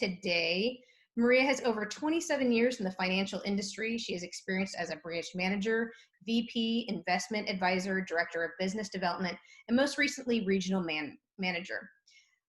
today. Maria has over 27 years in the financial industry. She is experienced as a branch manager, VP, investment advisor, director of business development, and most recently, regional manager.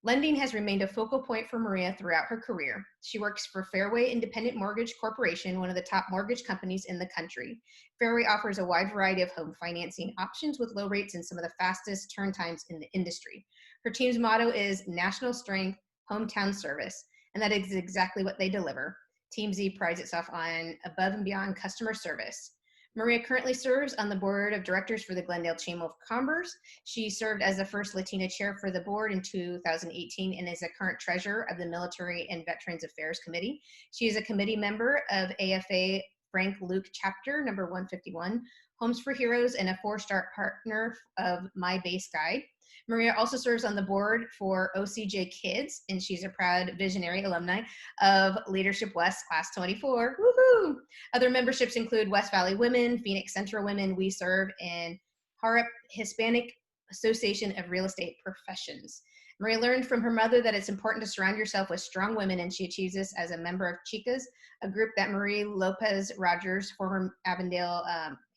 Lending has remained a focal point for Maria throughout her career. She works for Fairway Independent Mortgage Corporation, one of the top mortgage companies in the country. Fairway offers a wide variety of home financing options with low rates and some of the fastest turn times in the industry. Her team's motto is National Strength, Hometown Service, and that is exactly what they deliver. Team Z prides itself on above and beyond customer service. Maria currently serves on the board of directors for the Glendale Chamber of Commerce. She served as the first Latina chair for the board in 2018 and is a current treasurer of the Military and Veterans Affairs Committee. She is a committee member of AFA Frank Luke Chapter number 151, Homes for Heroes, and a 4-star partner of My Base Guide. Maria also serves on the board for OCJ Kids, and she's a proud visionary alumni of Leadership West Class 24. Woohoo! Other memberships include West Valley Women, Phoenix Central Women, WeSERV, and HARP, Hispanic Association of Real Estate Professions. Maria learned from her mother that it's important to surround yourself with strong women, and she achieves this as a member of Chicas, a group that Marie Lopez Rogers, former Avondale,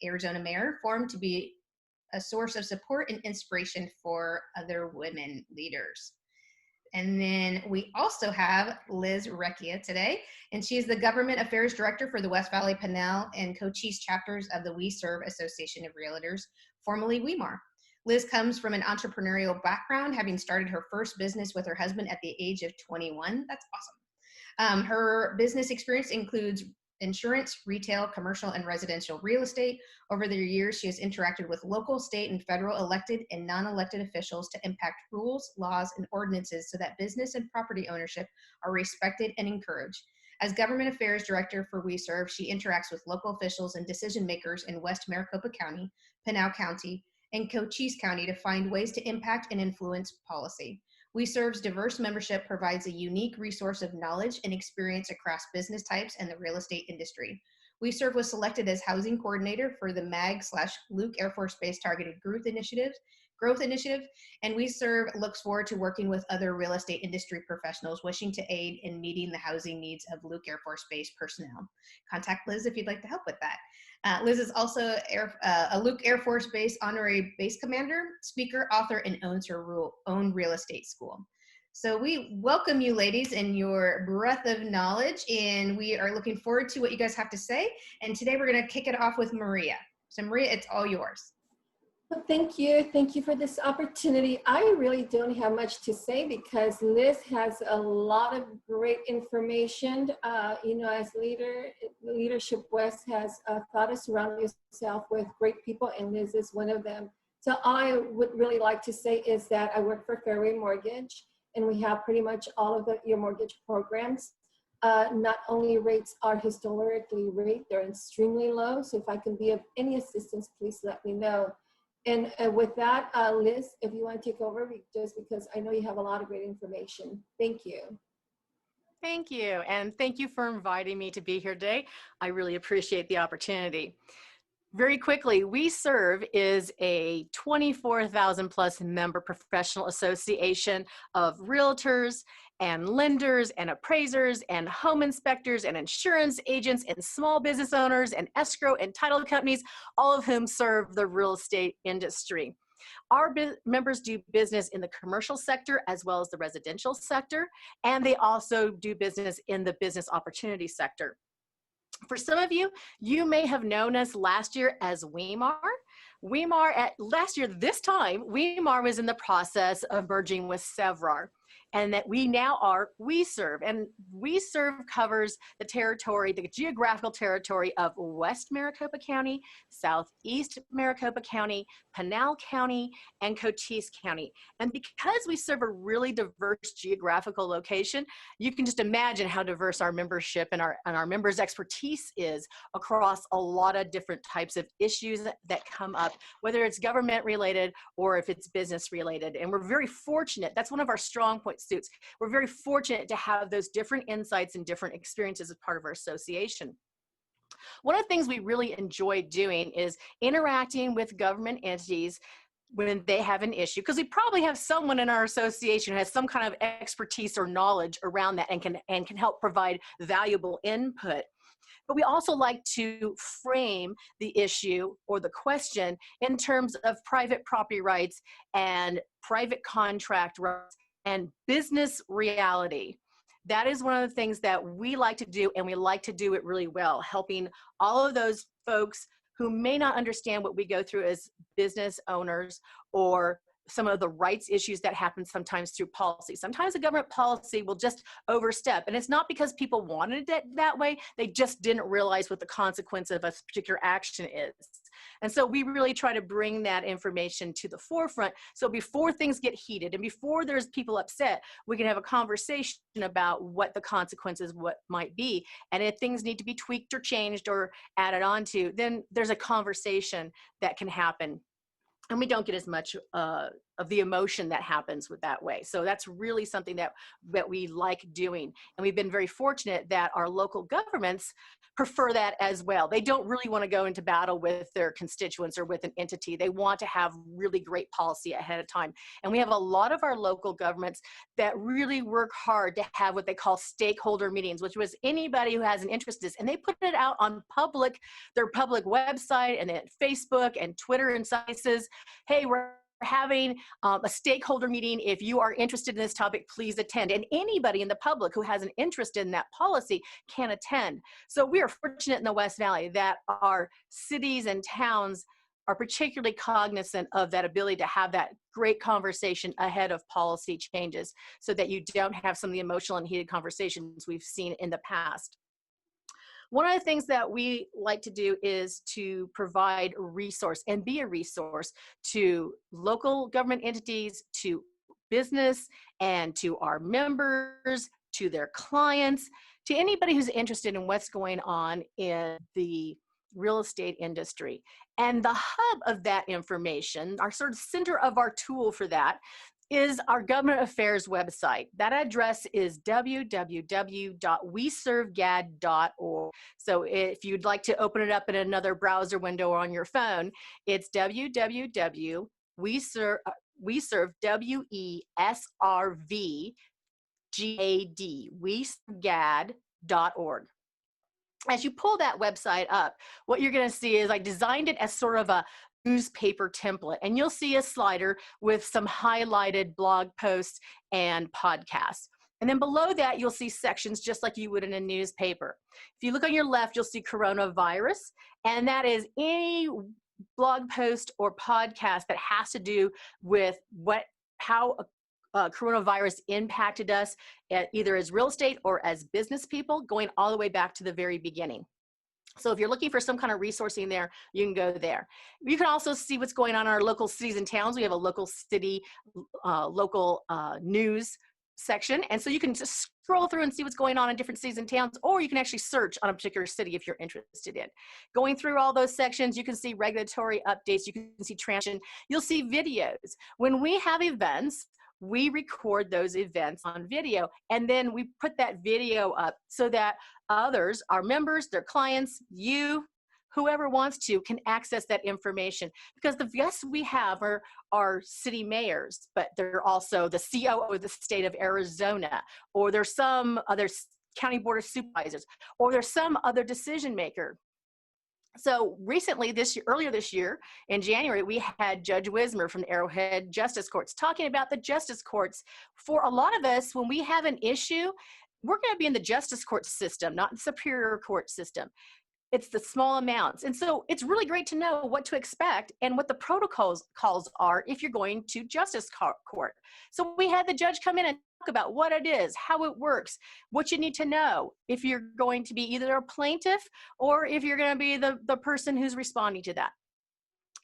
Arizona mayor, formed to be a source of support and inspiration for other women leaders. And then we also have Liz Recchia today, and she is the Government Affairs Director for the West Valley, Pinal, and Cochise chapters of the WeSERV Association of Realtors, formerly WeMar. Liz comes from an entrepreneurial background, having started her first business with her husband at the age of 21. That's awesome. Her business experience includes insurance, retail, commercial, and residential real estate. Over the years, she has interacted with local, state, and federal elected and non-elected officials to impact rules, laws, and ordinances so that business and property ownership are respected and encouraged. As Government Affairs Director for WeSERV, she interacts with local officials and decision makers in West Maricopa County, Pinal County, and Cochise County to find ways to impact and influence policy. WeSERV's diverse membership provides a unique resource of knowledge and experience across business types and the real estate industry. WeSERV was selected as housing coordinator for the MAG/Luke Air Force Base Targeted Growth Initiative, and WeSERV looks forward to working with other real estate industry professionals wishing to aid in meeting the housing needs of Luke Air Force Base personnel. Contact Liz if you'd like to help with that. Liz is also a Luke Air Force Base honorary base commander, speaker, author, and owns her own real estate school. So we welcome you ladies and your breadth of knowledge, and we are looking forward to what you guys have to say. And today we're going to kick it off with Maria. So Maria, it's all yours. Well, thank you. Thank you for this opportunity. I really don't have much to say because Liz has a lot of great information. As Leadership West has thought to surround yourself with great people, and Liz is one of them. So all I would really like to say is that I work for Fairway Mortgage, and we have pretty much all of your mortgage programs. Not only rates are historically great, they're extremely low. So if I can be of any assistance, please let me know. And with that, Liz, if you want to take over, just because I know you have a lot of great information. Thank you. Thank you. And thank you for inviting me to be here today. I really appreciate the opportunity. Very quickly, WeSERV is a 24,000 plus member professional association of realtors and lenders and appraisers and home inspectors and insurance agents and small business owners and escrow and title companies, all of whom serve the real estate industry. Our members do business in the commercial sector as well as the residential sector, and they also do business in the business opportunity sector. For some of you, you may have known us last year as WeMar. Last year, this time, WeMar was in the process of merging with SEVRAR, and that we now are WeSERV. And WeSERV covers the territory, the geographical territory of West Maricopa County, Southeast Maricopa County, Pinal County, and Cochise County. And because we serve a really diverse geographical location, you can just imagine how diverse our membership and our members' expertise is across a lot of different types of issues that come up, whether it's government related or if it's business related. And we're very fortunate, that's one of our strong point suits. We're very fortunate to have those different insights and different experiences as part of our association. One of the things we really enjoy doing is interacting with government entities, when they have an issue, because we probably have someone in our association who has some kind of expertise or knowledge around that and can help provide valuable input. But we also like to frame the issue or the question in terms of private property rights and private contract rights and business reality. That is one of the things that we like to do, and we like to do it really well, helping all of those folks who may not understand what we go through as business owners, or some of the rights issues that happen sometimes through policy. Sometimes the government policy will just overstep, and it's not because people wanted it that way, they just didn't realize what the consequence of a particular action is. And so we really try to bring that information to the forefront, so before things get heated and before there's people upset, we can have a conversation about what the consequences what might be. And if things need to be tweaked or changed or added on to, then there's a conversation that can happen. And we don't get as much of the emotion that happens with that way. So that's really something that we like doing. And we've been very fortunate that our local governments prefer that as well. They don't really want to go into battle with their constituents or with an entity. They want to have really great policy ahead of time. And we have a lot of our local governments that really work hard to have what they call stakeholder meetings, which was anybody who has an interest in this. And they put it out on their public website and then Facebook and Twitter and places. Hey, we're having a stakeholder meeting. If you are interested in this topic, please attend. And anybody in the public who has an interest in that policy can attend. So we are fortunate in the West Valley that our cities and towns are particularly cognizant of that ability to have that great conversation ahead of policy changes, so that you don't have some of the emotional and heated conversations we've seen in the past. One of the things that we like to do is to provide a resource and be a resource to local government entities, to business, and to our members, to their clients, to anybody who's interested in what's going on in the real estate industry. And the hub of that information, our sort of center of our tool for that, is our government affairs website. That address is www.weservgad.org. So if you'd like to open it up in another browser window or on your phone, it's www.weserv, weservgad.org. As you pull that website up, what you're going to see is I designed it as sort of a newspaper template, and you'll see a slider with some highlighted blog posts and podcasts. And then below that, you'll see sections just like you would in a newspaper. If you look on your left, you'll see coronavirus, and that is any blog post or podcast that has to do with how coronavirus impacted us, either as real estate or as business people, going all the way back to the very beginning. So if you're looking for some kind of resourcing there, you can go there. You can also see what's going on in our local cities and towns. We have a local city, local news section. And so you can just scroll through and see what's going on in different cities and towns, or you can actually search on a particular city if you're interested in. Going through all those sections, you can see regulatory updates, you can see transition, you'll see videos. When we have events, we record those events on video, and then we put that video up so that others, our members, their clients, you, whoever wants to, can access that information. Because the guests we have are city mayors, but they're also the COO of the state of Arizona, or there's some other county board of supervisors, or there's some other decision maker. So recently, earlier this year, in January, we had Judge Wismer from the Arrowhead Justice Courts talking about the justice courts. For a lot of us, when we have an issue, we're going to be in the justice court system, not the superior court system. It's the small amounts. And so it's really great to know what to expect and what the protocols are if you're going to justice court. So we had the judge come in and talk about what it is, how it works, what you need to know if you're going to be either a plaintiff or if you're going to be the person who's responding to that.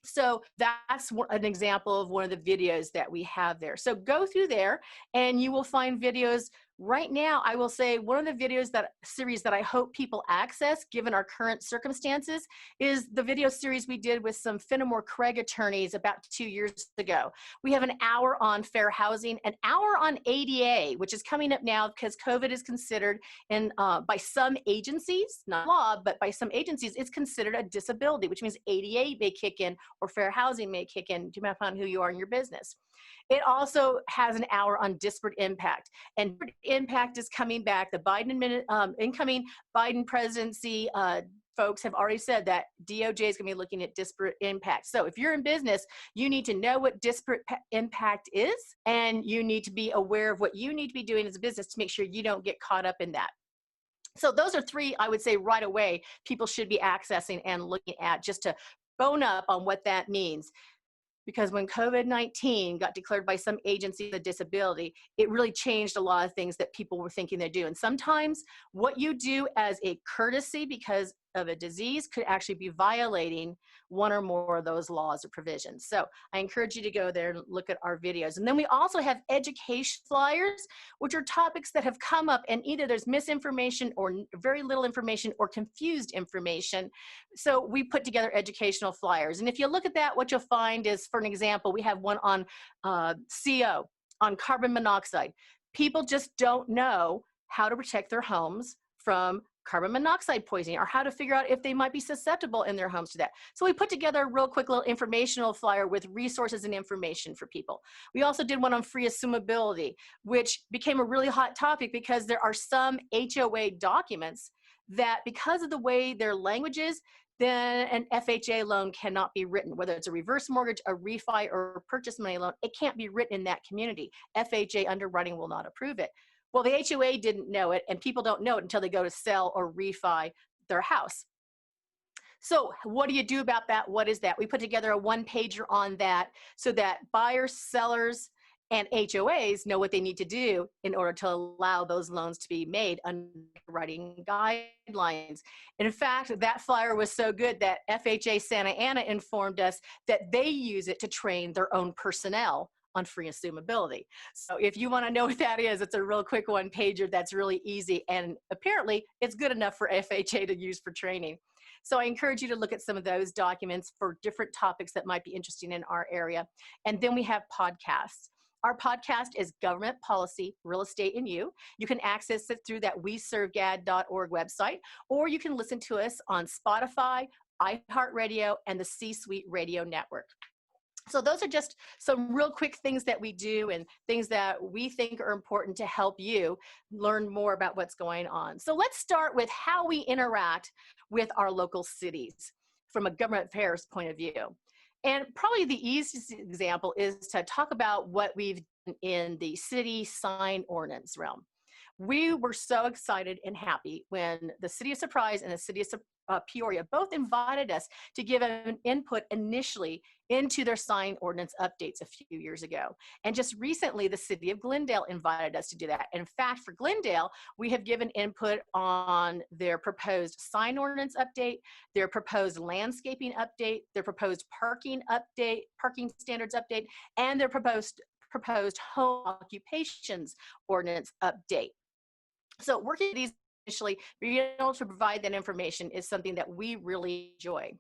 So that's an example of one of the videos that we have there. So go through there and you will find videos Right now, I will say one of the videos series that I hope people access, given our current circumstances, is the video series we did with some Fenimore Craig attorneys about 2 years ago. We have an hour on fair housing, an hour on ADA, which is coming up now because COVID is considered by some agencies, not law, but by some agencies, it's considered a disability, which means ADA may kick in or fair housing may kick in, depending upon who you are in your business. It also has an hour on disparate impact, and disparate impact is coming back. The incoming Biden presidency folks have already said that DOJ is going to be looking at disparate impact. So if you're in business, you need to know what disparate impact is, and you need to be aware of what you need to be doing as a business to make sure you don't get caught up in that. So those are three, I would say right away, people should be accessing and looking at just to bone up on what that means. Because when COVID-19 got declared by some agency a disability, it really changed a lot of things that people were thinking they do. And sometimes what you do as a courtesy because of a disease could actually be violating one or more of those laws or provisions. So I encourage you to go there and look at our videos. And then we also have education flyers, which are topics that have come up and either there's misinformation or very little information or confused information. So we put together educational flyers. And if you look at that, what you'll find is, for an example, we have one on CO, on carbon monoxide. People just don't know how to protect their homes from carbon monoxide poisoning, or how to figure out if they might be susceptible in their homes to that. So we put together a real quick little informational flyer with resources and information for people. We also did one on free assumability, which became a really hot topic because there are some HOA documents that, because of the way their language is, then an FHA loan cannot be written, whether it's a reverse mortgage, a refi, or a purchase money loan. It can't be written in that community. FHA underwriting will not approve it. Well, the HOA didn't know it, and people don't know it until they go to sell or refi their house. So what do you do about that? What is that? We put together a one-pager on that so that buyers, sellers, and HOAs know what they need to do in order to allow those loans to be made under underwriting guidelines. And in fact, that flyer was so good that FHA Santa Ana informed us that they use it to train their own personnel on free assumability. So if you want to know what that is, it's a real quick one pager that's really easy, and apparently it's good enough for FHA to use for training. So I encourage you to look at some of those documents for different topics that might be interesting in our area. And then we have podcasts. Our podcast is Government Policy, Real Estate, and You. You can access it through that WeSERVGAD.org website, or you can listen to us on Spotify, iHeartRadio, and the C-Suite Radio Network. So those are just some real quick things that we do and things that we think are important to help you learn more about what's going on. So let's start with how we interact with our local cities from a government affairs point of view. And probably the easiest example is to talk about what we've done in the city sign ordinance realm. We were so excited and happy when the City of Surprise and the City of Peoria both invited us to give an input initially into their sign ordinance updates a few years ago. And just recently, the City of Glendale invited us to do that. In fact, for Glendale, we have given input on their proposed sign ordinance update, their proposed landscaping update, their proposed parking update, parking standards update, and their proposed home occupations ordinance update. So working with these initially, being able to provide that information is something that we really enjoy.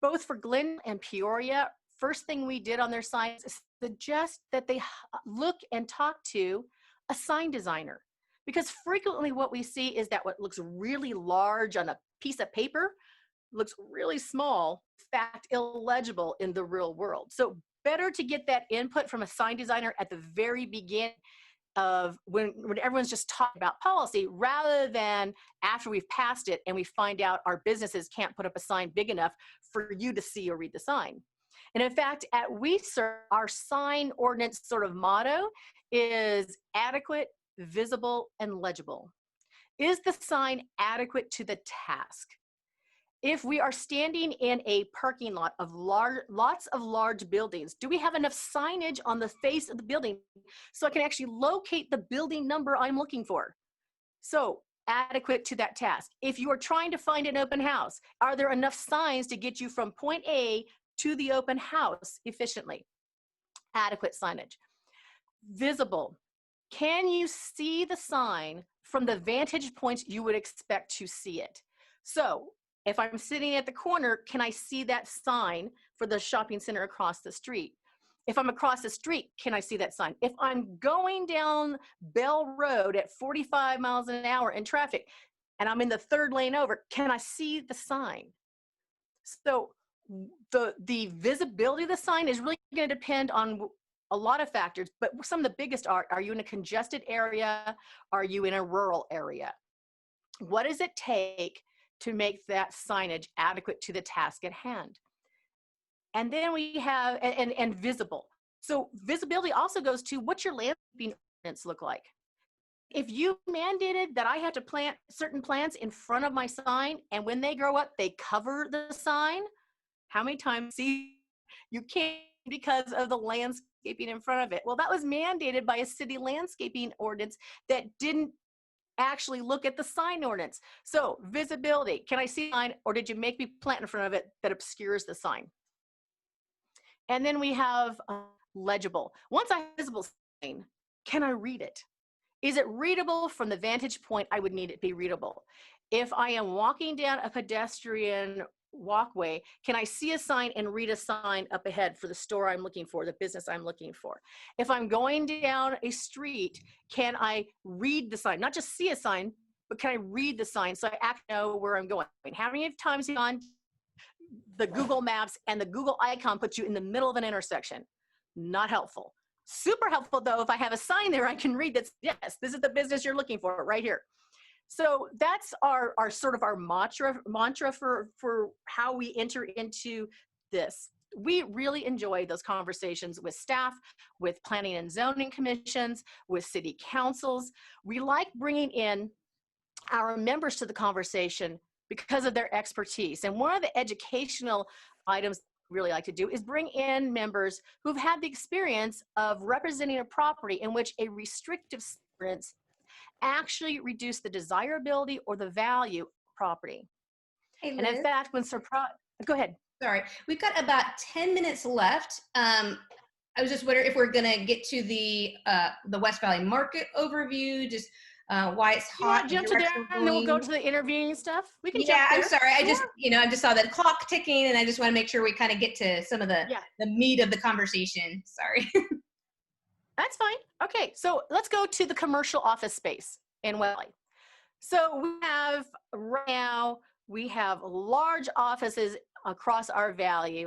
Both for Glen and Peoria, first thing we did on their signs is suggest that they look and talk to a sign designer. Because frequently what we see is that what looks really large on a piece of paper looks really small, in fact, illegible in the real world. So better to get that input from a sign designer at the very beginning of when everyone's just talking about policy, rather than after we've passed it and we find out our businesses can't put up a sign big enough for you to see or read the sign. And in fact, at WeSERV, our sign ordinance sort of motto is adequate, visible, and legible. Is the sign adequate to the task? If we are standing in a parking lot of lots of large buildings, do we have enough signage on the face of the building so I can actually locate the building number I'm looking for? So adequate to that task. If you are trying to find an open house, are there enough signs to get you from point A to the open house efficiently? Adequate signage. Visible. Can you see the sign from the vantage points you would expect to see it? So if I'm sitting at the corner, can I see that sign for the shopping center across the street? If I'm across the street, can I see that sign? If I'm going down Bell Road at 45 miles an hour in traffic and I'm in the third lane over, can I see the sign? So the visibility of the sign is really going to depend on a lot of factors, but some of the biggest are you in a congested area? Are you in a rural area? What does it take to make that signage adequate to the task at hand? And then we have, and visible. So visibility also goes to what's your landscaping ordinance look like? If you mandated that I have to plant certain plants in front of my sign, and when they grow up, they cover the sign, how many times see you can't because of the landscaping in front of it? Well, that was mandated by a city landscaping ordinance that didn't actually look at the sign ordinance. So visibility, can I see the sign, or did you make me plant in front of it that obscures the sign? And then we have legible. Once I have a visible sign, can I read it? Is it readable from the vantage point I would need it to be readable? If I am walking down a pedestrian walkway, can I see a sign and read a sign up ahead for the store I'm looking for, the business I'm looking for? If I'm going down a street, can I read the sign? Not just see a sign, but can I read the sign so I actually know where I'm going? How many times have you gone the Google Maps and the Google icon puts you in the middle of an intersection? Not helpful. Super helpful though, if I have a sign there, I can read that, yes, this is the business you're looking for right here. So that's our sort of our mantra for how we enter into this. We really enjoy those conversations with staff, with planning and zoning commissions, with city councils. We like bringing in our members to the conversation because of their expertise. And one of the educational items we really like to do is bring in members who've had the experience of representing a property in which a restrictive ordinance actually reduce the desirability or the value of property. Hey, And in Liz. fact, when surprise, go ahead. Sorry, we've got about 10 minutes left. I was just wondering if we're gonna get to the West Valley market overview, just why it's You want hot, to the jump to there direction we're and then we'll go going. to the interviewing stuff? We can jump Yeah, there. I'm sorry. I just, Sure. I just saw the clock ticking, and I just want to make sure we kind of get to some of the Yeah, meat of the conversation. Sorry. that's fine. Okay, so let's go to the commercial office space in Welly. So we have right now, we have large offices across our valley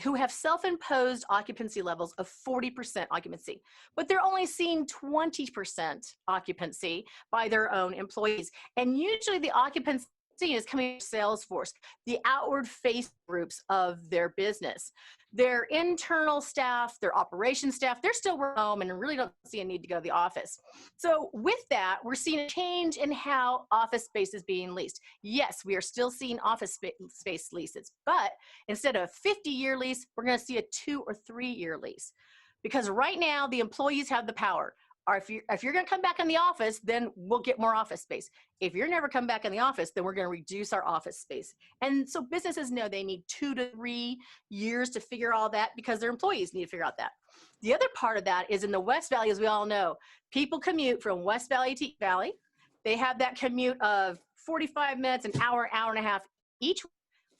who have self-imposed occupancy levels of 40% occupancy, but they're only seeing 20% occupancy by their own employees. And usually the occupancy is coming from Salesforce, the outward face groups of their business. Their internal staff, their operations staff, they're still working home and really don't see a need to go to the office. So with that, we're seeing a change in how office space is being leased. Yes, we are still seeing office space leases, but instead of a 50-year lease, we're going to see a 2 or 3 year lease. Because right now, the employees have the power. Or if you're going to come back in the office, then we'll get more office space. If you're never come back in the office, then we're going to reduce our office space. And so businesses know they need 2 to 3 years to figure all that because their employees need to figure out that. The other part of that is in the West Valley, as we all know, people commute from West Valley to East Valley. They have that commute of 45 minutes, an hour and a half each.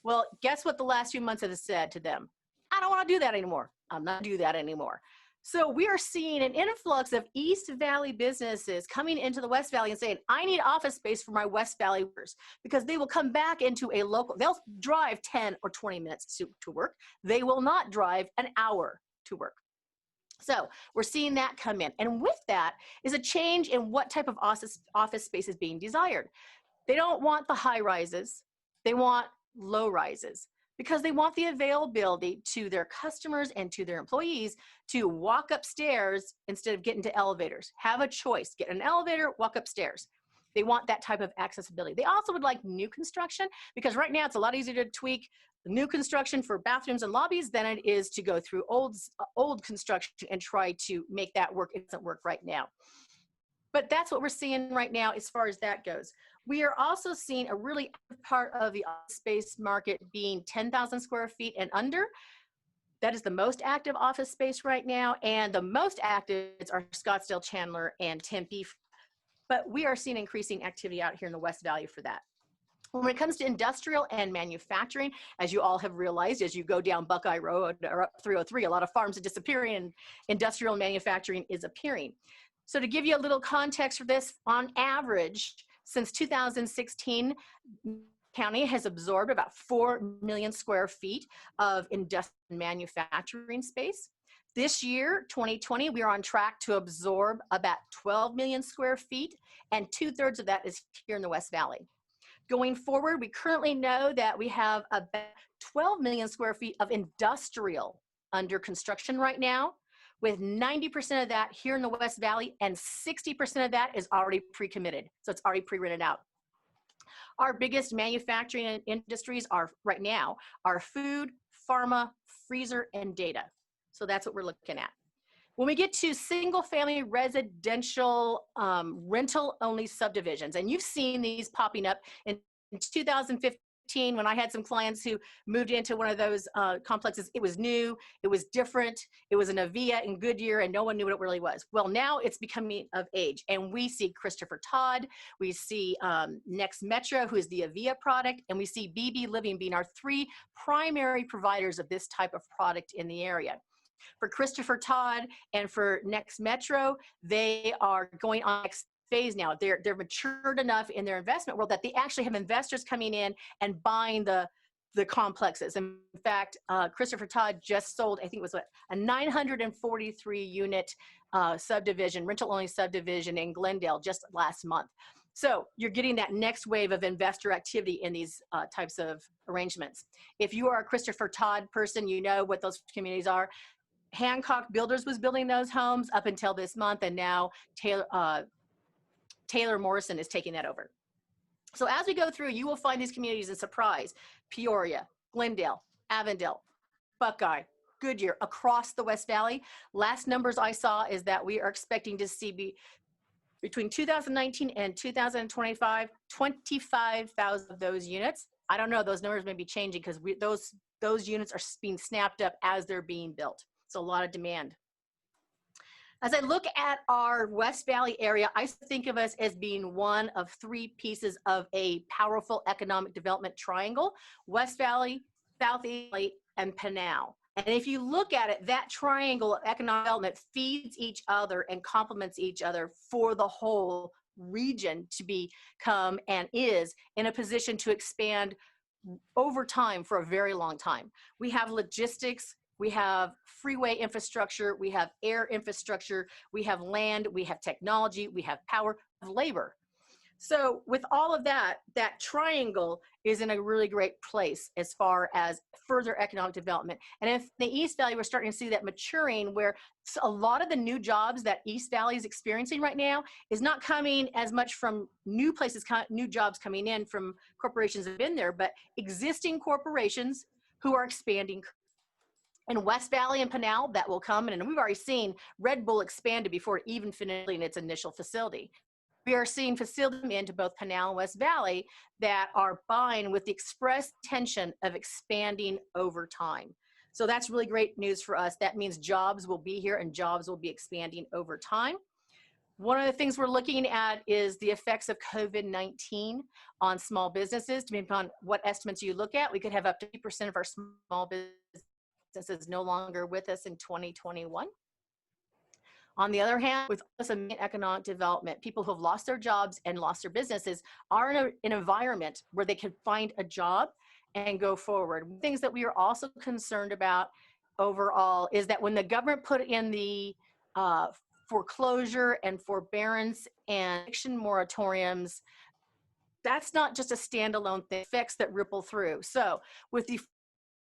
Well, guess what the last few months have said to them? I don't want to do that anymore. I'm not do that anymore. So we are seeing an influx of East Valley businesses coming into the West Valley and saying, I need office space for my West Valley workers, because they will come back into a local, they'll drive 10 or 20 minutes to work. They will not drive an hour to work. So we're seeing that come in. And with that is a change in what type of office space is being desired. They don't want the high rises. They want low rises, because they want the availability to their customers and to their employees to walk upstairs instead of getting to elevators. Have a choice, get an elevator, walk upstairs. They want that type of accessibility. They also would like new construction, because right now it's a lot easier to tweak new construction for bathrooms and lobbies than it is to go through old construction and try to make that work. It doesn't work right now. But that's what we're seeing right now as far as that goes. We are also seeing a really part of the office space market being 10,000 square feet and under. That is the most active office space right now, and the most active are Scottsdale, Chandler, and Tempe. But we are seeing increasing activity out here in the West Valley for that. When it comes to industrial and manufacturing, as you all have realized, as you go down Buckeye Road or up 303, a lot of farms are disappearing and industrial and manufacturing is appearing. So to give you a little context for this, on average, since 2016, county has absorbed about 4 million square feet of industrial and manufacturing space. This year, 2020, we are on track to absorb about 12 million square feet, and 2/3 of that is here in the West Valley. Going forward, we currently know that we have about 12 million square feet of industrial under construction right now, with 90% of that here in the West Valley, and 60% of that is already pre-committed. So it's already pre-rented out. Our biggest manufacturing industries are right now are food, pharma, freezer, and data. So that's what we're looking at. When we get to single family residential rental only subdivisions, and you've seen these popping up in 2015 when I had some clients who moved into one of those complexes. It was new, it was different, it was an Avia in Goodyear, and no one knew what it really was. Well, now it's becoming of age, and we see Christopher Todd, we see Next Metro, who is the Avia product, and we see BB Living being our 3 primary providers of this type of product in the area. For Christopher Todd and for Next Metro, they are going on next phase now. They're matured enough in their investment world that they actually have investors coming in and buying the complexes. In fact, Christopher Todd just sold, I think it was a 943 unit subdivision, rental only subdivision in Glendale just last month. So you're getting that next wave of investor activity in these types of arrangements. If you are a Christopher Todd person, you know what those communities are. Hancock Builders was building those homes up until this month, and now Taylor Morrison is taking that over. So as we go through, you will find these communities in Surprise, Peoria, Glendale, Avondale, Buckeye, Goodyear, across the West Valley. Last numbers I saw is that we are expecting to see between 2019 and 2025, 25,000 of those units. I don't know, those numbers may be changing because those units are being snapped up as they're being built. So a lot of demand. As I look at our West Valley area, I think of us as being one of 3 pieces of a powerful economic development triangle: West Valley, Southeast Valley, and Pinal. And if you look at it, that triangle of economic development feeds each other and complements each other for the whole region to become and is in a position to expand over time for a very long time. We have logistics, we have freeway infrastructure, we have air infrastructure, we have land, we have technology, we have power, we have labor. So with all of that, that triangle is in a really great place as far as further economic development. And in the East Valley, we're starting to see that maturing, where a lot of the new jobs that East Valley is experiencing right now is not coming as much from new places, new jobs coming in from corporations that have been there, but existing corporations who are expanding. In West Valley and Pinal, that will come, and we've already seen Red Bull expanded before even finishing its initial facility. We are seeing facilities into both Pinal and West Valley that are buying with the express intention of expanding over time. So that's really great news for us. That means jobs will be here and jobs will be expanding over time. One of the things we're looking at is the effects of COVID-19 on small businesses. Depending upon what estimates you look at, we could have up to 50% of our small businesses no longer with us in 2021. On the other hand, with some economic development, people who have lost their jobs and lost their businesses are in an environment where they can find a job and go forward. Things that we are also concerned about overall is that when the government put in the foreclosure and forbearance and eviction moratoriums, that's not just a standalone thing, effects that ripple through. So with the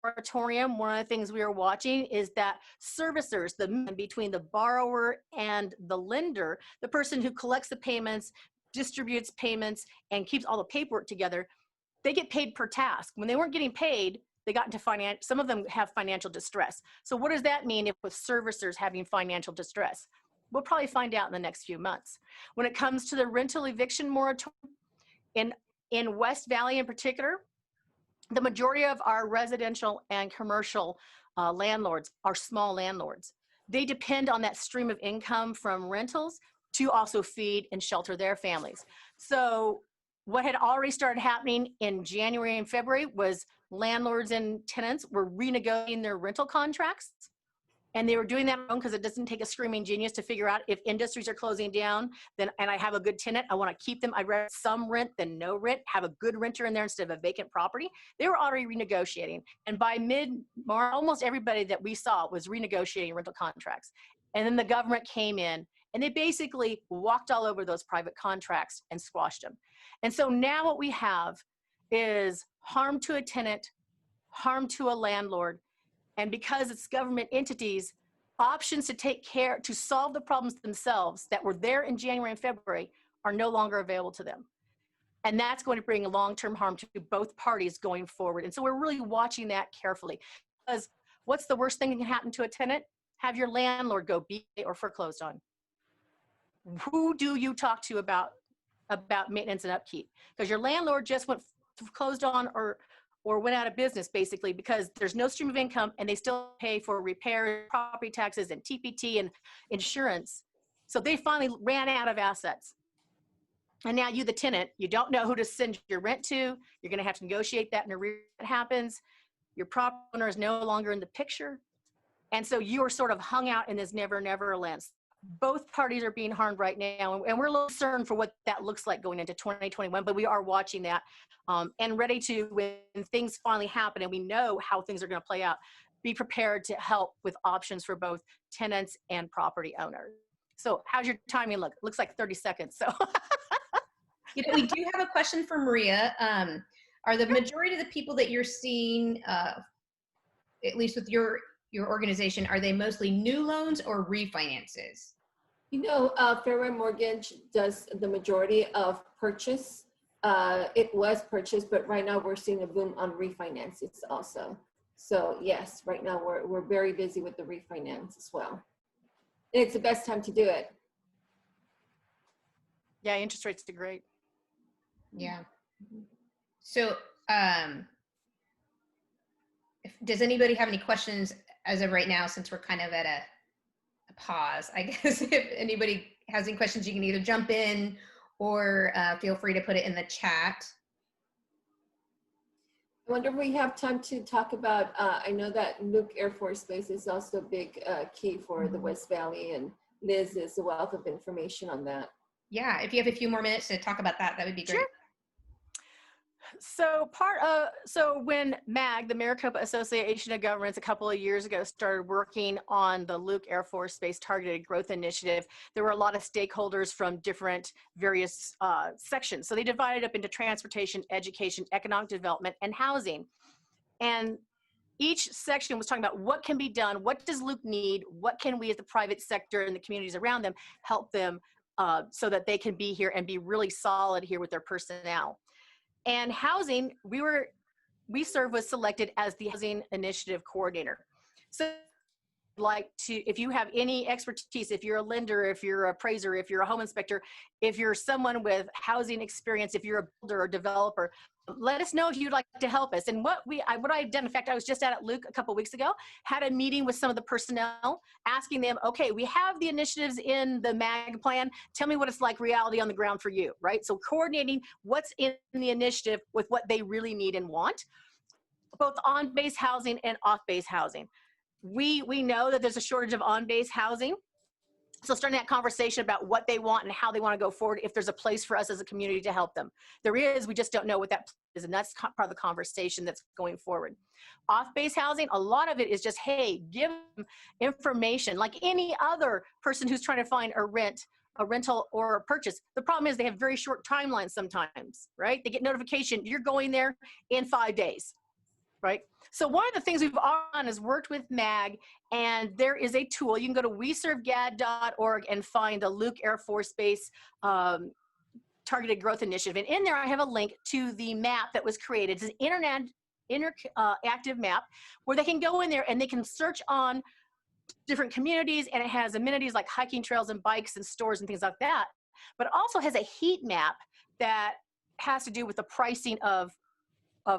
moratorium, one of the things we are watching is that servicers, between the borrower and the lender, the person who collects the payments, distributes payments, and keeps all the paperwork together, they get paid per task. When they weren't getting paid, they got into some of them have financial distress. So what does that mean if with servicers having financial distress? We'll probably find out in the next few months. When it comes to the rental eviction moratorium, in West Valley in particular, the majority of our residential and commercial landlords are small landlords. They depend on that stream of income from rentals to also feed and shelter their families. So what had already started happening in January and February was landlords and tenants were renegotiating their rental contracts. And they were doing that because it doesn't take a screaming genius to figure out if industries are closing down, then, and I have a good tenant, I want to keep them. I'd rather some rent than no rent, have a good renter in there instead of a vacant property. They were already renegotiating. And by mid-March, almost everybody that we saw was renegotiating rental contracts. And then the government came in and they basically walked all over those private contracts and squashed them. And so now what we have is harm to a tenant, harm to a landlord, and because it's government entities, options to take care, to solve the problems themselves that were there in January and February are no longer available to them. And that's going to bring long-term harm to both parties going forward. And so we're really watching that carefully. Because what's the worst thing that can happen to a tenant? Have your landlord go be or foreclosed on. Who do you talk to about maintenance and upkeep? Because your landlord just went closed on or went out of business basically because there's no stream of income and they still pay for repairs, property taxes and TPT and insurance. So they finally ran out of assets. And now you, the tenant, you don't know who to send your rent to. You're going to have to negotiate that in arrears. It happens. Your property owner is no longer in the picture. And so you are sort of hung out in this never, never lands. Both parties are being harmed right now, and we're a little concerned for what that looks like going into 2021, but we are watching that and ready to, when things finally happen and we know how things are going to play out, be prepared to help with options for both tenants and property owners. So how's your timing look? It looks like 30 seconds. So you know, we do have a question for Maria. Are the majority of the people that you're seeing, at least with your organization, are they mostly new loans or refinances? You know, Fairway Mortgage does the majority of purchase. It was purchased, but right now we're seeing a boom on refinances also. So yes, right now we're very busy with the refinance as well. And it's the best time to do it. yeah, interest rates are great. Yeah. So does anybody have any questions as of right now, since we're kind of at a pause? I guess if anybody has any questions, you can either jump in or feel free to put it in the chat. I wonder if we have time to talk about, I know that Luke Air Force Base is also a big key for the West Valley, and Liz is a wealth of information on that. Yeah, if you have a few more minutes to talk about that, that would be great. Sure. So when MAG, the Maricopa Association of Governments, a couple of years ago started working on the Luke Air Force Base Targeted Growth Initiative, there were a lot of stakeholders from different various sections. So they divided up into transportation, education, economic development, and housing. And each section was talking about what can be done, what does Luke need, what can we as the private sector and the communities around them help them so that they can be here and be really solid here with their personnel. And housing, WeSERV was selected as the housing initiative coordinator. So like to, if you have any expertise, if you're a lender, if you're an appraiser, if you're a home inspector, if you're someone with housing experience, if you're a builder or developer, let us know if you'd like to help us. And what I've done, in fact, I was just at Luke a couple of weeks ago, had a meeting with some of the personnel, asking them, okay, we have the initiatives in the MAG plan. Tell me what it's like reality on the ground for you, right? So coordinating what's in the initiative with what they really need and want, both on-base housing and off-base housing. We know that there's a shortage of on-base housing. So starting that conversation about what they want and how they want to go forward, if there's a place for us as a community to help them. There is, we just don't know what that is, and that's part of the conversation that's going forward. Off-base housing, a lot of it is just, hey, give them information like any other person who's trying to find a rental or a purchase. The problem is they have very short timelines sometimes, right? They get notification, you're going there in 5 days. Right? So one of the things we've done is worked with MAG, and there is a tool. You can go to weservgad.org and find the Luke Air Force Base Targeted Growth Initiative. And in there, I have a link to the map that was created. It's an interactive map where they can go in there and they can search on different communities, and it has amenities like hiking trails and bikes and stores and things like that. But it also has a heat map that has to do with the pricing of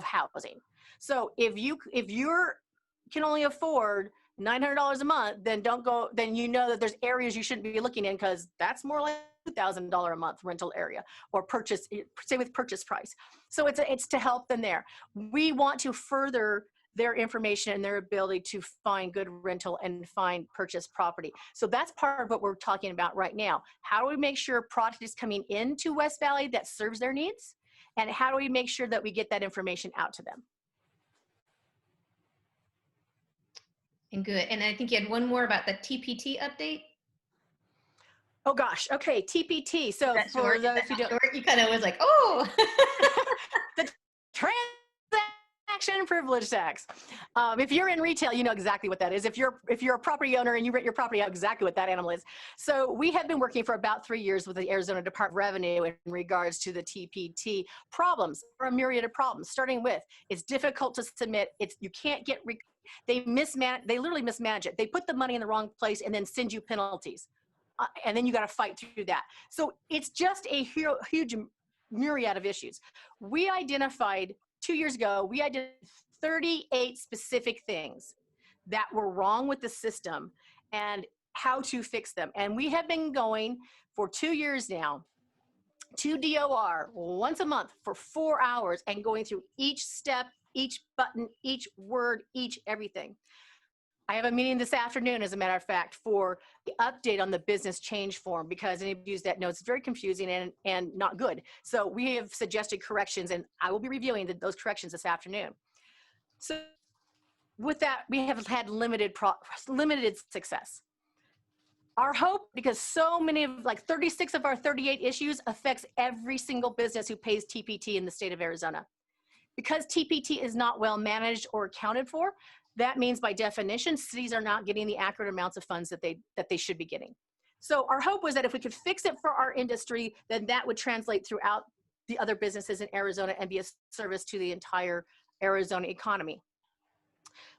housing. So if you're can only afford $900 a month, then don't go, then you know that there's areas you shouldn't be looking in, because that's more like $2,000 a month rental area, or purchase, say with purchase price. So it's to help them there. We want to further their information and their ability to find good rental and find purchase property. So that's part of what we're talking about right now. How do we make sure product is coming into West Valley that serves their needs? And how do we make sure that we get that information out to them? And good. And I think you had one more about the TPT update. Oh gosh. Okay. TPT. So for those who don't, you kind of was like, oh, the transaction privilege tax. If you're in retail, you know exactly what that is. If you're a property owner and you rent your property out, exactly what that animal is. So we have been working for about 3 years with the Arizona Department of Revenue in regards to the TPT problems, or a myriad of problems. Starting with, it's difficult to submit. You can't get. They literally mismanage it. They put the money in the wrong place and then send you penalties. And then you got to fight through that. So it's just a huge myriad of issues. We identified 2 years ago, 38 specific things that were wrong with the system and how to fix them. And we have been going for 2 years now to DOR once a month for 4 hours and going through each step, each button, each word, each everything. I have a meeting this afternoon, as a matter of fact, for the update on the business change form, because anybody who's that knows it's very confusing and not good. So we have suggested corrections, and I will be reviewing those corrections this afternoon. So with that, we have had limited success. Our hope, because so many of, like 36 of our 38 issues affects every single business who pays TPT in the state of Arizona. Because TPT is not well managed or accounted for, that means by definition, cities are not getting the accurate amounts of funds that they should be getting. So our hope was that if we could fix it for our industry, then that would translate throughout the other businesses in Arizona and be a service to the entire Arizona economy.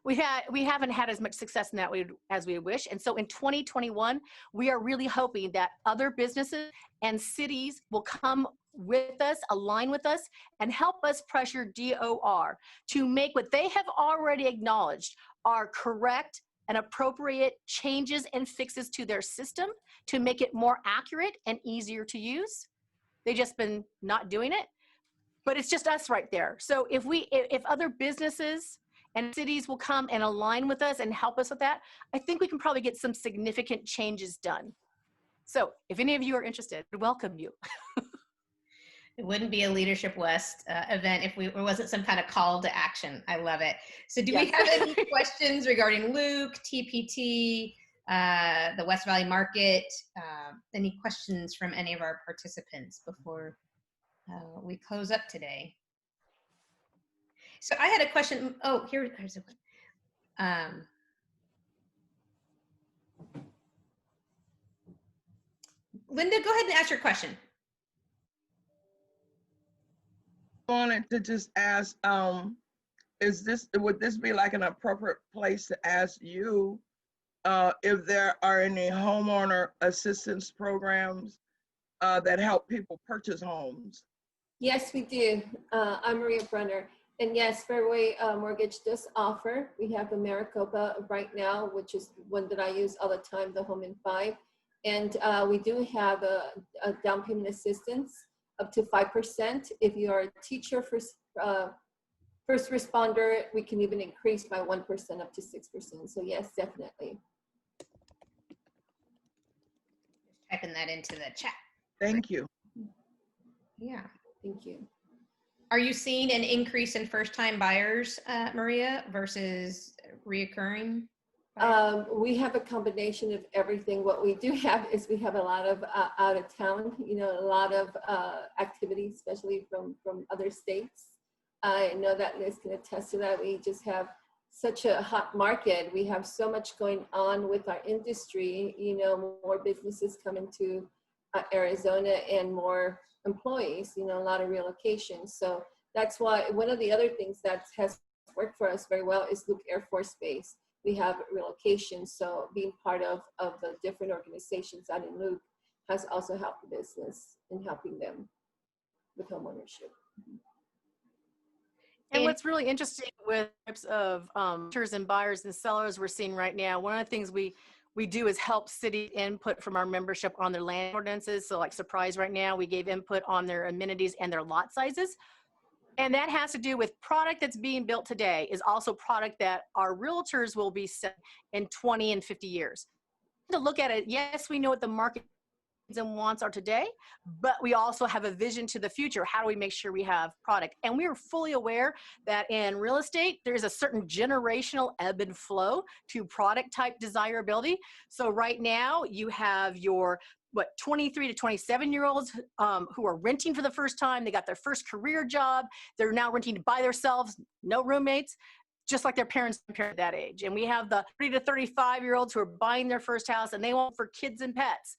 We haven't had as much success in that as we wish. And so in 2021, we are really hoping that other businesses and cities will come with us, align with us, and help us pressure DOR to make what they have already acknowledged are correct and appropriate changes and fixes to their system to make it more accurate and easier to use. They've just been not doing it, but it's just us right there. So if other businesses and cities will come and align with us and help us with that, I think we can probably get some significant changes done. So if any of you are interested, I welcome you. It wouldn't be a Leadership West event if it wasn't some kind of call to action. I love it. So do we have any questions regarding Luke, TPT, the West Valley market? Any questions from any of our participants before we close up today? So I had a question. Oh, here's a one. Linda, go ahead and ask your question. I wanted to just ask, would this be like an appropriate place to ask you if there are any homeowner assistance programs that help people purchase homes? Yes, we do. I'm Maria Brunner. And yes, Fairway Mortgage does offer. We have the Maricopa right now, which is one that I use all the time, the Home in 5. And we do have a down payment assistance up to 5%. If you are a teacher, first responder, we can even increase by 1% up to 6%. So yes, definitely. Just typing that into the chat. Thank you. Yeah. Thank you. Are you seeing an increase in first-time buyers, Maria, versus reoccurring buyers? We have a combination of everything. What we do have is we have a lot of out of town, a lot of activity, especially from other states. I know that Liz can attest to that. We just have such a hot market. We have so much going on with our industry, more businesses coming to Arizona and more employees, a lot of relocations. So that's why one of the other things that has worked for us very well is Luke Air Force Base. We have relocation, so being part of the different organizations out in Luke has also helped the business in helping them with homeownership. And what's really interesting with types of renters and buyers and sellers we're seeing right now, one of the things we do is help city input from our membership on their land ordinances. So like Surprise right now, we gave input on their amenities and their lot sizes. And that has to do with product that's being built today is also product that our realtors will be selling in 20 and 50 years. To look at it, yes, we know what the market needs and wants are today, but we also have a vision to the future. How do we make sure we have product? And we are fully aware that in real estate, there's a certain generational ebb and flow to product type desirability. So right now you have your 23 to 27-year-olds who are renting for the first time. They got their first career job. They're now renting by themselves, no roommates, just like their parents at that age. And we have the 30 to 35-year-olds who are buying their first house and they want for kids and pets,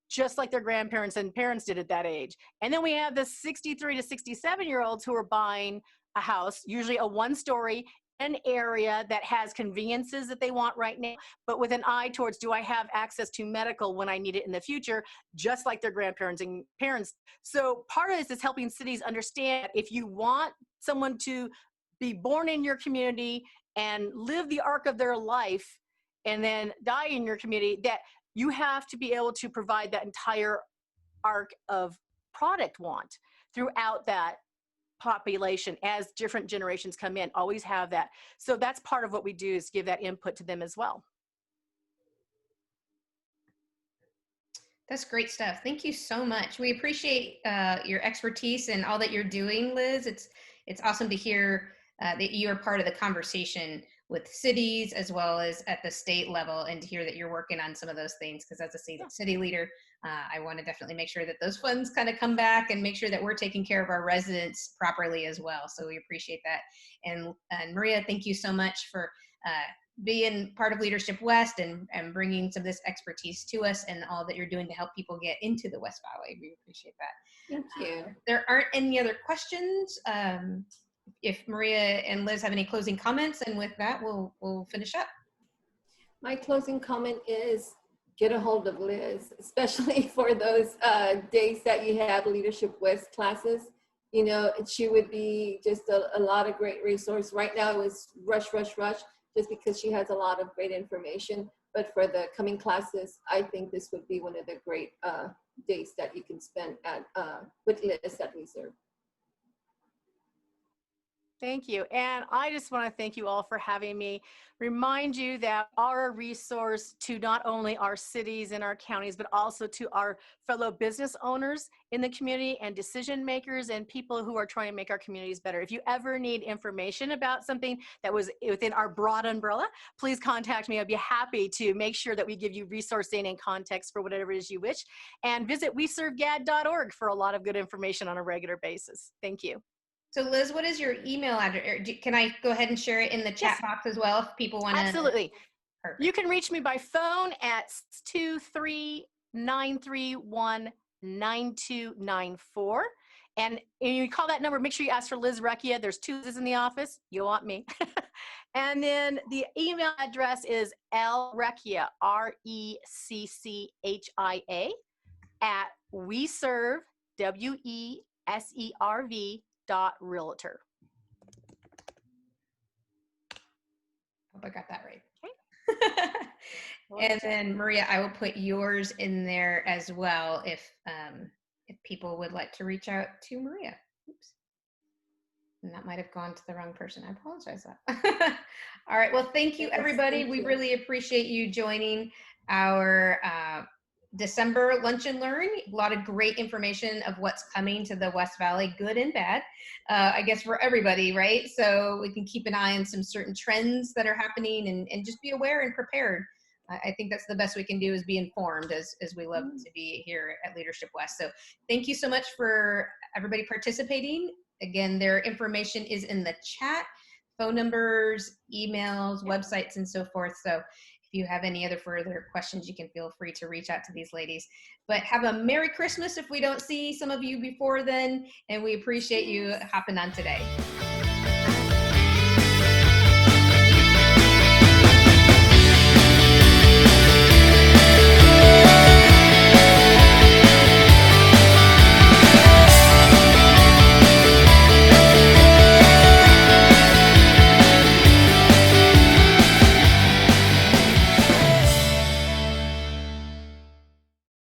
just like their grandparents and parents did at that age. And then we have the 63 to 67-year-olds who are buying a house, usually a one-story, an area that has conveniences that they want right now, but with an eye towards, do I have access to medical when I need it in the future, just like their grandparents and parents. So part of this is helping cities understand if you want someone to be born in your community and live the arc of their life and then die in your community, that you have to be able to provide that entire arc of product want throughout that population as different generations come in. Always have that. So that's part of what we do, is give that input to them as well. That's great stuff. Thank you so much. We appreciate your expertise and all that you're doing, Liz. It's awesome to hear that you are part of the conversation with cities as well as at the state level, and to hear that you're working on some of those things, because as a city leader, I want to definitely make sure that those funds kind of come back and make sure that we're taking care of our residents properly as well. So we appreciate that. And Maria, thank you so much for being part of Leadership West and bringing some of this expertise to us and all that you're doing to help people get into the West Valley. We appreciate that. Thank you. There aren't any other questions. If Maria and Liz have any closing comments, and with that, we'll finish up. My closing comment is get a hold of Liz, especially for those days that you have Leadership West classes. You know, she would be just a lot of great resource. Right now it was rush, just because she has a lot of great information. But for the coming classes, I think this would be one of the great days that you can spend at with Liz at WeSERV. Thank you. And I just want to thank you all for having me. Remind you that our resource to not only our cities and our counties, but also to our fellow business owners in the community and decision makers and people who are trying to make our communities better. If you ever need information about something that was within our broad umbrella, please contact me. I'd be happy to make sure that we give you resourcing and context for whatever it is you wish. And visit weservgad.org for a lot of good information on a regular basis. Thank you. So Liz, what is your email address? Can I go ahead and share it in the chat box as well if people want to? Absolutely. Perfect. You can reach me by phone at 623-931-9294. And you call that number, make sure you ask for Liz Recchia. There's 2 Liz's in the office. You want me. And then the email address is lrecchia, RECCHIA, at WeSERV, WESERV.realtor. Hope I got that right. Okay. And then Maria, I will put yours in there as well if people would like to reach out to Maria. Oops. And that might have gone to the wrong person. I apologize. All right. Well, thank you, everybody. We really appreciate you joining our December Lunch and Learn. A lot of great information of what's coming to the West Valley, good and bad, I guess for everybody, right? So we can keep an eye on some certain trends that are happening and just be aware and prepared. I think that's the best we can do, is be informed, as we love to be here at Leadership West. So thank you so much for everybody participating. Again, their information is in the chat, phone numbers, emails, websites, and so forth. So if you have any other further questions, you can feel free to reach out to these ladies. But have a Merry Christmas if we don't see some of you before then, and we appreciate you hopping on today.